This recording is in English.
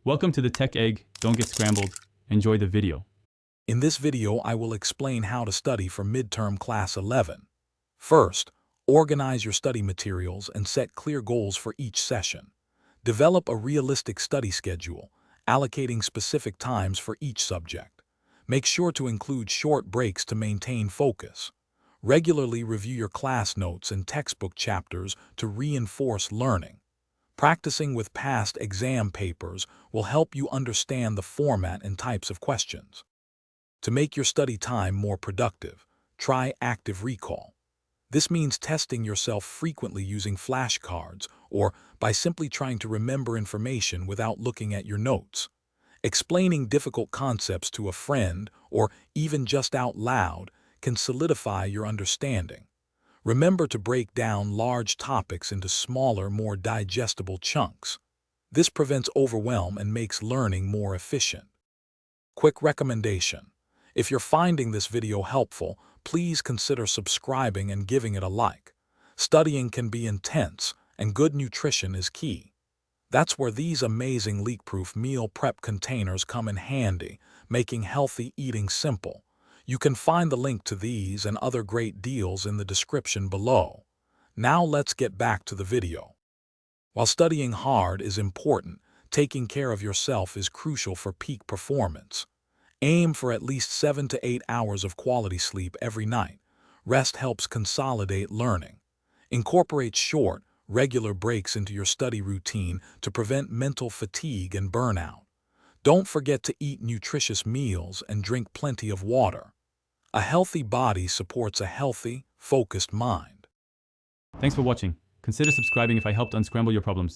Welcome to the Tech Egg. Don't get scrambled. Enjoy the video. In this video, I will explain how to study for midterm class 11. First, organize your study materials and set clear goals for each session. Develop a realistic study schedule, allocating specific times for each subject. Make sure to include short breaks to maintain focus. Regularly review your class notes and textbook chapters to reinforce learning. Practicing with past exam papers will help you understand the format and types of questions. To make your study time more productive, try active recall. This means testing yourself frequently using flashcards or by simply trying to remember information without looking at your notes. Explaining difficult concepts to a friend or even just out loud can solidify your understanding. Remember to break down large topics into smaller, more digestible chunks. This prevents overwhelm and makes learning more efficient. Quick recommendation: if you're finding this video helpful, please consider subscribing and giving it a like. Studying can be intense, and good nutrition is key. That's where these amazing leak-proof meal prep containers come in handy, making healthy eating simple. You can find the link to these and other great deals in the description below. Now let's get back to the video. While studying hard is important, taking care of yourself is crucial for peak performance. Aim for at least 7 to 8 hours of quality sleep every night. Rest helps consolidate learning. Incorporate short, regular breaks into your study routine to prevent mental fatigue and burnout. Don't forget to eat nutritious meals and drink plenty of water. A healthy body supports a healthy, focused mind. Thanks for watching. Consider subscribing if I helped unscramble your problems.